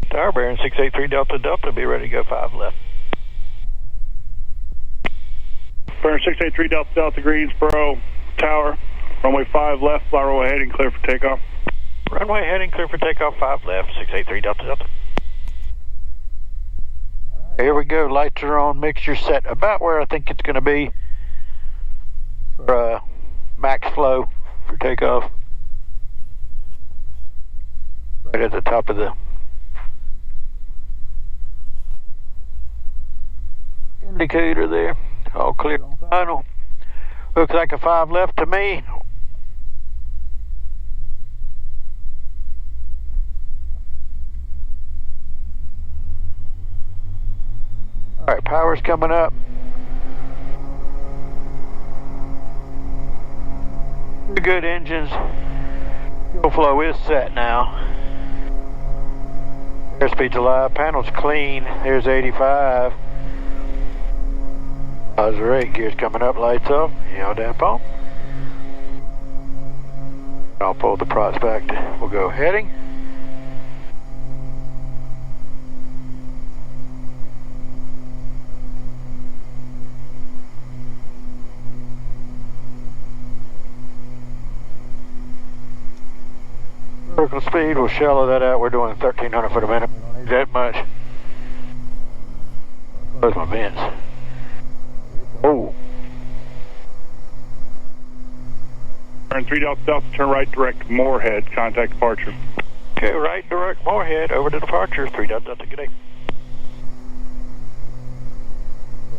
Tower, Baron 683 Delta Delta, be ready to go 5 left. Baron 683 Delta Delta, Greensboro, Tower, runway 5 left, fly runway heading, clear for takeoff. Runway heading, clear for takeoff, 5 left, 683 Delta Delta. Here we go, lights are on, mixture set about where I think it's going to be for max flow for takeoff. Right at the top of the indicator there. All clear on final. Looks like a 5 left to me. Alright, power's coming up. Good engines. Fuel flow is set now. Airspeed's alive, panel's clean. There's 85. Positive rate, gears coming up, lights off. Yaw down pump. I'll pull the props back. We'll go heading. Vertical speed, we'll shallow that out. We're doing 1,300 foot a minute. We don't need that much. Close my vents. Oh. Turn 3 Delta Delta, turn right direct Moorhead, contact departure. Okay, right direct Moorhead, over to departure, 3 Delta Delta, good day.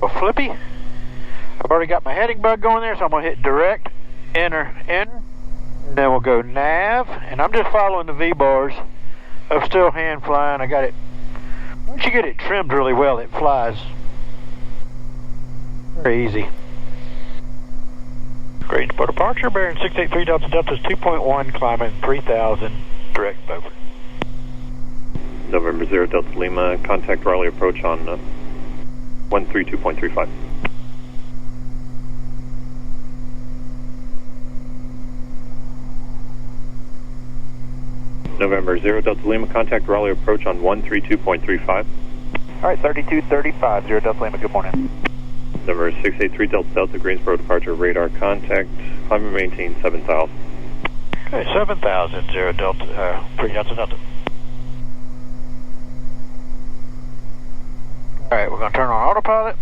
Well, flippy. I've already got my heading bug going there, so I'm going to hit direct, enter, enter. And then we'll go nav, and I'm just following the V-bars. I'm still hand flying, I got it. Once you get it trimmed really well, it flies very easy. Great for departure, Baron 683 Delta Delta is 2.1, climbing 3,000, direct over. November 0 Delta Lima, contact Raleigh approach on 132.35. November 0 Delta Lima, contact Raleigh approach on 132.35. Alright, 3235, 0 Delta Lima, good morning. Number 683 Delta Delta, Greensboro departure, radar contact, climb and maintain 7,000. Okay, 7,000, 0 Delta, 3 Delta Delta. Alright, we're going to turn on autopilot.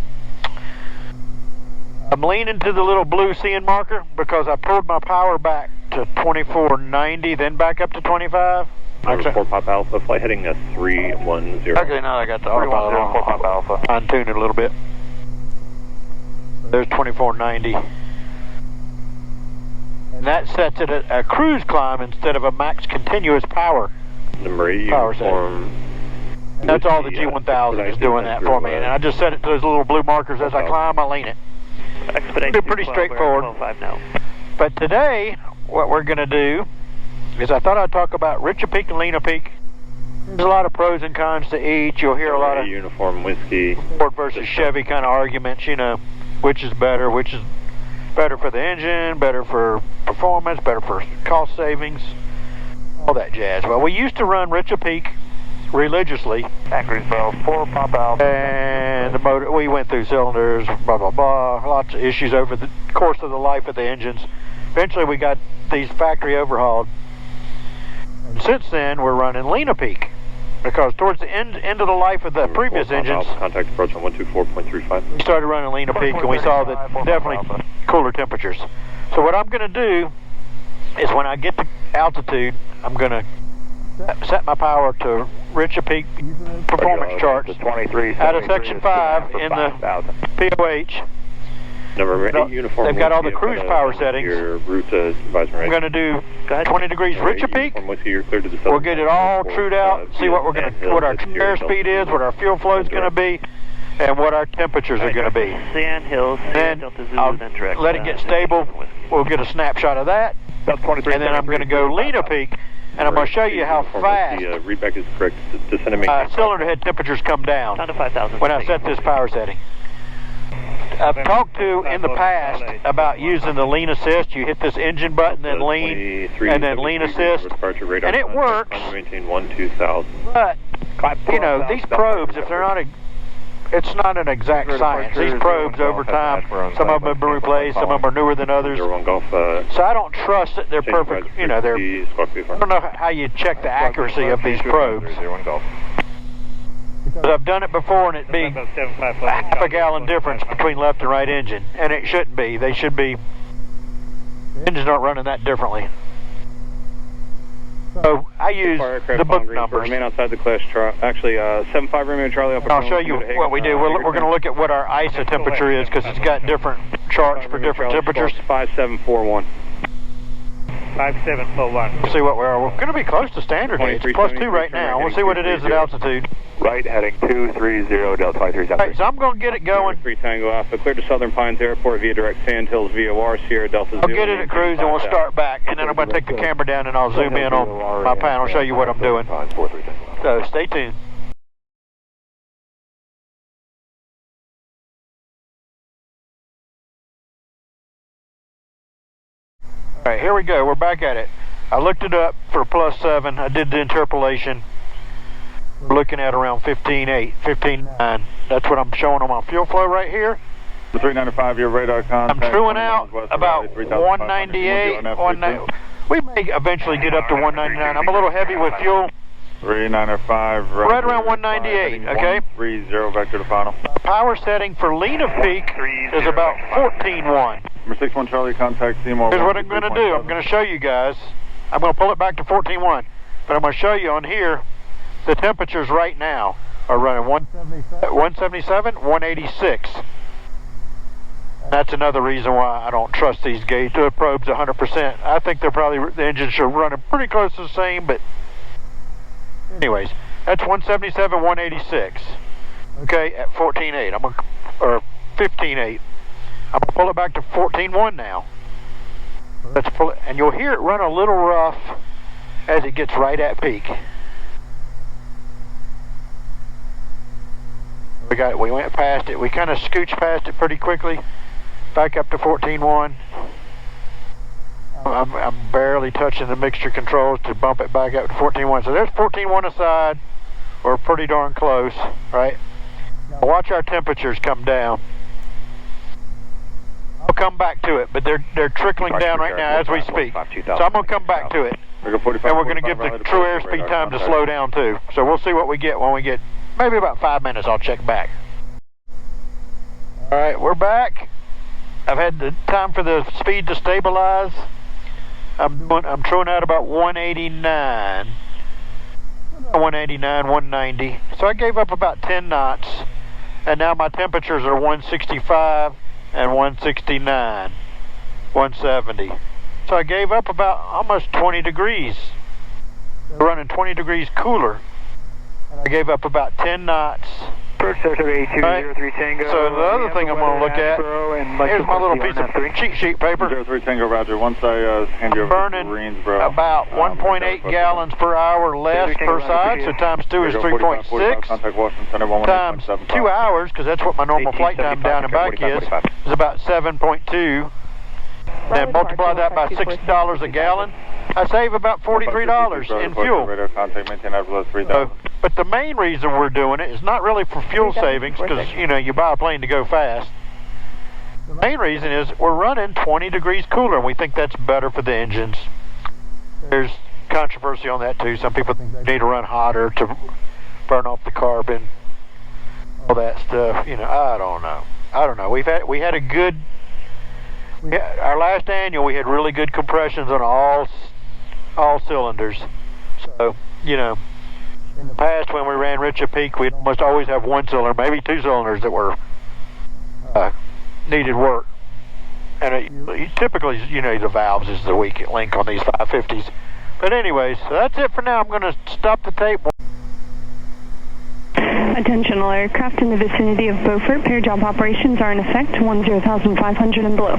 I'm leaning to the little blue CN marker because I pulled my power back to 2490, then back up to 25. Number 4 Pop Alpha, flight heading 310. Okay, now I got the autopilot on. 4 Pop Alpha. Untune it a little bit. There's 2490. And that sets it at a cruise climb instead of a max continuous power. Number 8 power uniform. And that's all the G1000 is doing that for me. And I just set it to those little blue markers. As I climb, I lean it. Expedite Pretty straightforward. But today, what we're going to do is I thought I'd talk about Richer Peak and Lena Peak. There's a lot of pros and cons to each. You'll hear a lot of uniform whiskey Ford versus Chevy kind of arguments, you know, which is better for the engine, better for performance, better for cost savings, all that jazz. Well, we used to run Richer Peak religiously. Greensboro, 4 Pop Alpha. And the motor, we went through cylinders, blah, blah, blah, lots of issues over the course of the life of the engines. Eventually we got these factory overhauled. And since then, we're running Lena Peak. Because towards the end of the life of the previous engines, contact approach on 124.35. we started running Lena Peak and we saw that definitely cooler temperatures. So what I'm going to do is when I get to altitude, I'm going to set my power to Richer Peak performance charts out of section 5 in the POH. Number 8 uniform. They've got all the cruise power settings. Your route supervisor. I'm going to do 20 degrees Richer Peak. We'll get it all trued out, see what what our airspeed is, what our fuel flow is going to be, and what our temperatures are going to be. Sand Hills, then I'll let it get stable. We'll get a snapshot of that, and then I'm going to go Lena Peak, and I'm going to show you how fast readback is correct. cylinder head temperatures come down when I set this power setting. I've talked to in the past about using the lean assist. You hit this engine button, then lean, and then lean assist, and it works. But you know, these probes, if they're not it's not an exact science. These probes over time, some of them have been replaced, some of them are newer than others. So I don't trust that they're perfect, you know, I don't know how you check the accuracy of these probes. Because I've done it before and it'd be half a gallon difference between left and right engine. And it shouldn't be. They should be, the engines aren't running that differently. So I use the book numbers. Remain outside the class, actually 75 Romeo Charlie. I'll show you what we do. We're going to look at what our ISO temperature is because it's got different charts for different temperatures. 5741. 5741. We'll see what we are. We're going to be close to standard gauge. It's +2 right now. We'll see what it is at altitude. Right heading 230 Delta 53. All right, so I'm going to get it going. 3 Tango Alpha, clear to Southern Pines Airport via direct Sandhills VOR, Sierra Delta 0. I'll get it at cruise and we'll start back. And then I'm going to take the camera down and I'll zoom in on my panel, show you what I'm doing. So stay tuned. All right, here we go. We're back at it. I looked it up for +7. I did the interpolation. We're looking at around 15.8, 15.9. That's what I'm showing on my fuel flow right here. The 395, your radar contact. I'm truing out about 198, 190. We may eventually get up to 199. I'm a little heavy with fuel. 395, right around 198, okay? 30 vector to final. Power setting for lean of peak is about 14.1. Number 61 Charlie, contact Seymour. Here's what I'm going to do. I'm going to show you guys. I'm going to pull it back to 14.1. But I'm going to show you on here, the temperatures right now are running 177, 186. That's another reason why I don't trust these gauge probes 100%. I think they're probably, the engines should run pretty close to the same, but anyways, that's 177, 186. Okay, at 14.8. Or 15.8. I'm gonna pull it back to 14.1 now. Let's pull it, and you'll hear it run a little rough as it gets right at peak. We went past it. We kind of scooched past it pretty quickly. Back up to 14.1. I'm barely touching the mixture controls to bump it back up to 14.1. So there's 14.1 aside. We're pretty darn close, right? Now watch our temperatures come down. I'll come back to it, but they're trickling down right now as we speak. So I'm going to come back to it. And we're going to give the true airspeed time to slow down too. So we'll see what we get when we get maybe about 5 minutes. I'll check back. All right, we're back. I've had the time for the speed to stabilize. I'm truing out about 189, 190. So I gave up about 10 knots, and now my temperatures are 165 and 169, 170. So I gave up about almost 20 degrees. They're running 20 degrees cooler, and I gave up about 10 knots. Right. So the other thing I'm going to look at, here's my little piece of cheat sheet paper. 03 Tango, Roger. Once I hand you over burning to Greensboro, about 1.8 gallons per hour less per side, so times 2 is 3.6. Times 2 hours, because that's what my normal flight time down and back is about 7.2. Then multiply that by $6 a gallon. I save about $43 in fuel. But the main reason we're doing it is not really for fuel savings, because you buy a plane to go fast. The main reason is we're running 20 degrees cooler, and we think that's better for the engines. There's controversy on that too. Some people think they need to run hotter to burn off the carbon, all that stuff. I don't know. We had a good. Our last annual, we had really good compressions on all cylinders. So, in the past when we ran rich at peak, we'd almost always have one cylinder, maybe two cylinders that were needed work. And typically, the valves is the weak link on these 550s. But anyways, so that's it for now. I'm going to stop the tape. Attention, all aircraft in the vicinity of Beaufort. Pair job operations are in effect, 10,500 and below.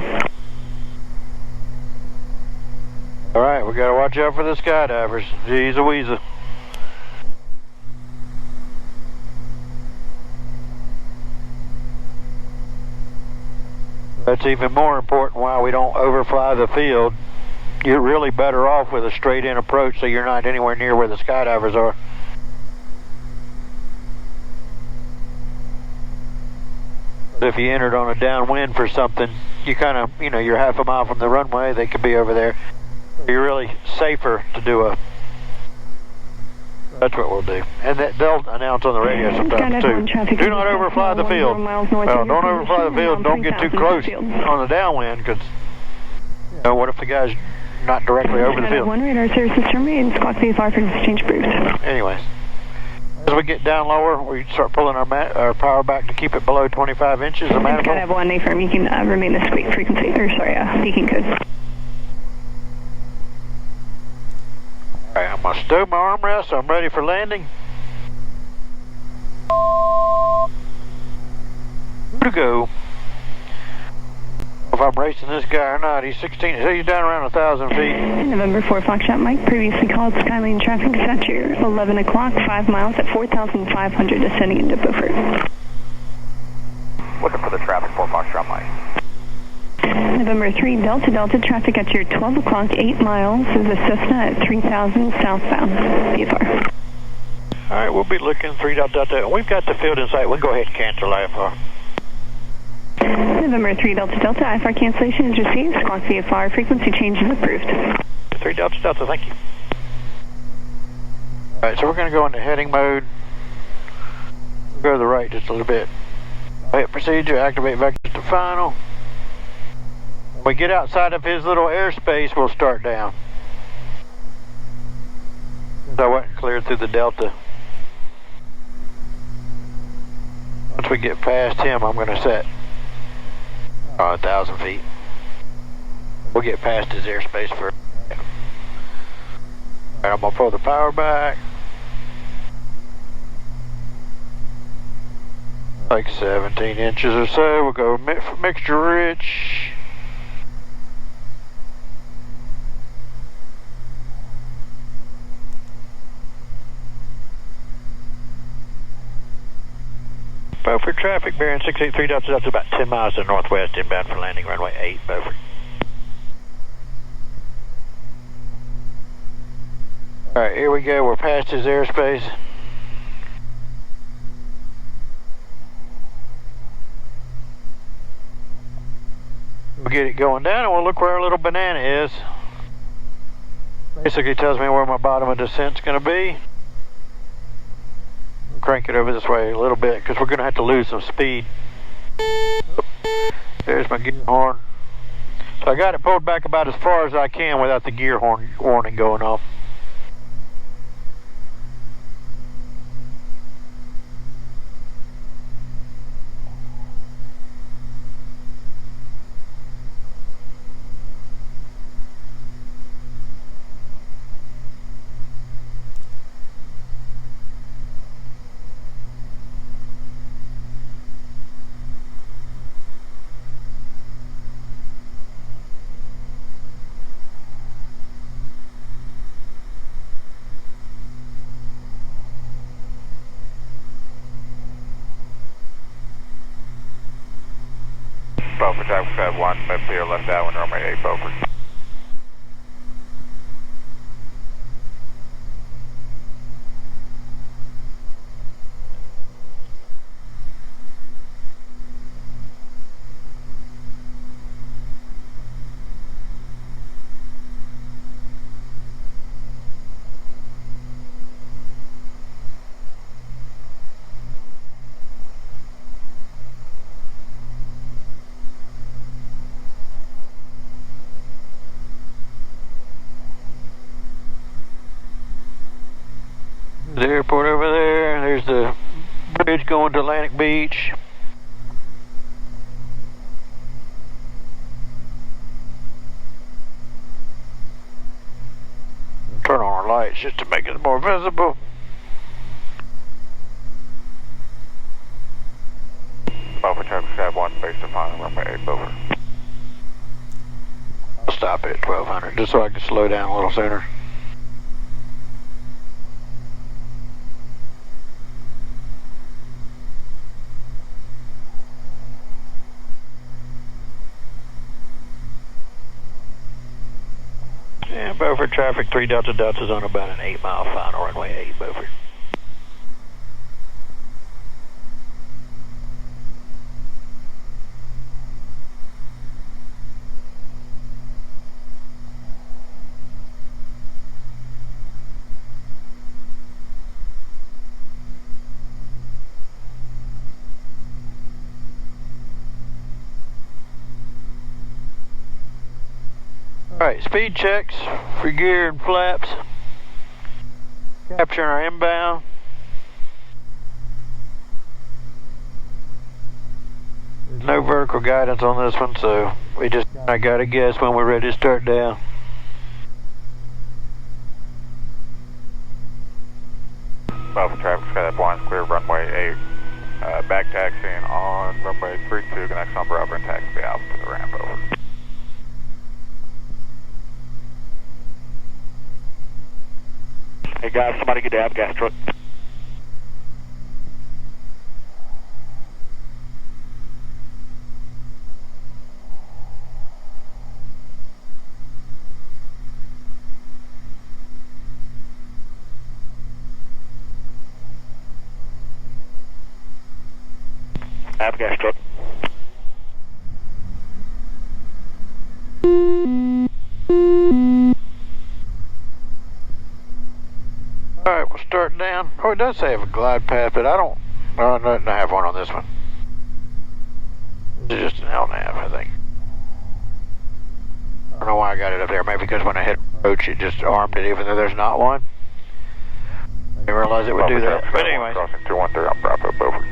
All right, we got to watch out for the skydivers. Jeez Louise. That's even more important why we don't overfly the field. You're really better off with a straight-in approach so you're not anywhere near where the skydivers are. If you entered on a downwind for something, you kind of, you know, you're half a mile from the runway, they could be over there. You're really safer to do a... That's what we'll do. And they'll announce on the radio sometimes too. Do not overfly the field. Well, don't overfly the field. Don't get too close on the downwind, because, you know, what if the guy's not directly over the field? One radar services terminated. Squawk VFR for exchange briefs. Anyways, as we get down lower, we start pulling our power back to keep it below 25 inches of manifold. Have one affirm. You can remain the squeak frequency, or sorry, peaking code. Alright, I'm going to stow my armrest, so I'm ready for landing. Who to go? If I'm racing this guy or not, he's 16, he's down around 1,000 feet. November 4 Foxtrot Mike, previously called Skylane traffic, dispatcher 11 o'clock, 5 miles at 4,500, descending into Beaufort. Looking for the traffic 4 Foxtrot Mike. November 3 Delta Delta, traffic at your 12 o'clock, 8 miles, is a Cessna at 3,000 southbound, VFR. Alright, we'll be looking 3 Delta Delta. We've got the field in sight. We'll go ahead and cancel IFR. November 3 Delta Delta, IFR cancellation is received. Squawk VFR, frequency change is approved. 3 Delta Delta, thank you. Alright, so we're going to go into heading mode. We'll go to the right just a little bit. Hit procedure, activate vectors to final. When we get outside of his little airspace, we'll start down. I wasn't cleared through the Delta. Once we get past him, I'm going to set 1,000 feet. We'll get past his airspace first. Alright, I'm going to pull the power back. Like 17 inches or so. We'll go mixture rich. Beaufort traffic, Baron 683 Delta Delta, about 10 miles to the northwest, inbound for landing runway 8, Beaufort. Alright, here we go, we're past his airspace. We'll get it going down and we'll look where our little banana is. Basically tells me where my bottom of descent's going to be. Crank it over this way a little bit because we're going to have to lose some speed. There's my gear horn. So I got it pulled back about as far as I can without the gear horn warning going off. Beaufort traffic Fed 1, mid clear left downwind runway 8 Beaufort. The airport over there, there's the bridge going to Atlantic Beach. Turn on our lights just to make it more visible. Beaufort traffic Fed 1, based upon runway 8 Beaufort. I'll stop at 1200 just so I can slow down a little sooner. Yeah, Beaufort traffic, 3 Delta Delta's on about an 8 mile final runway 8, Beaufort. Alright, speed checks for gear and flaps. Capturing our inbound. No vertical guidance on this one, so we just gotta guess when we're ready to start down. Alpha traffic, Skydive lines clear, runway 8. Back taxiing on runway 32, connects on Bravo and taxi out to the ramp, over. Hey guys, somebody get the avgas truck. Avgas truck. Alright, we'll start down. Oh, it does say have a glide path, but I don't have one on this one. It's just an LNAV, I think. I don't know why I got it up there. Maybe because when I hit approach, it just armed it, even though there's not one. I didn't realize it would do that. But anyway. Crossing 213 on Bravo, Beaufort.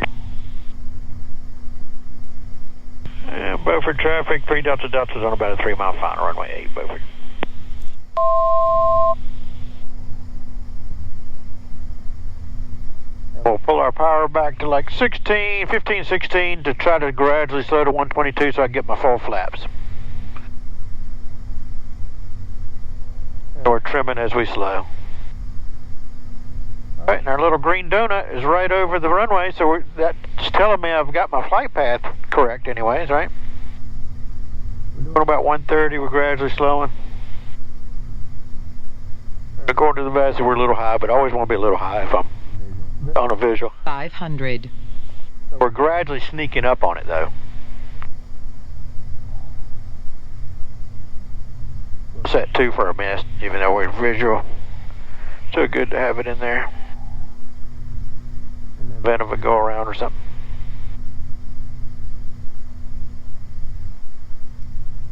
Beaufort traffic, 3 Delta Delta's on about a 3 mile final, runway 8, Beaufort. We'll pull our power back to like 15, 16 to try to gradually slow to 122 so I can get my full flaps. And we're trimming as we slow. Alright, and our little green donut is right over the runway, so that's telling me I've got my flight path correct anyways, right? We're doing about 130, we're gradually slowing. According to the VASI, we're a little high, but I always want to be a little high if I'm on a visual. 500. We're gradually sneaking up on it though. Set 2 for a mist, even though we're visual. So good to have it in there. In the event of a go around or something.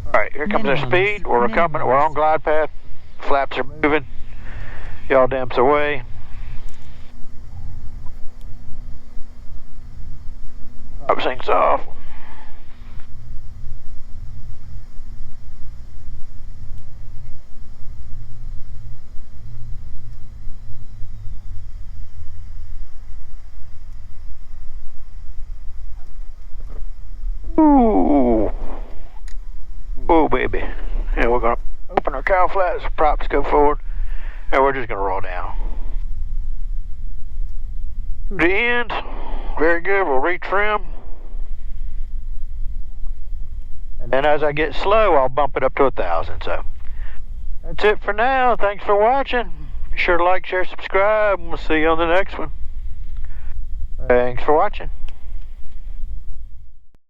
Alright, here comes our speed. We're on glide path. Flaps are moving. Yaw damps away. Up sinks off. Ooh. Oh baby. Yeah, we're gonna open our cow flaps, props go forward, and we're just gonna roll down. To the end. Very good, we'll retrim. And then as I get slow, I'll bump it up to 1,000. So that's it for now. Thanks for watching. Be sure to like, share, subscribe, and we'll see you on the next one. Thanks for watching.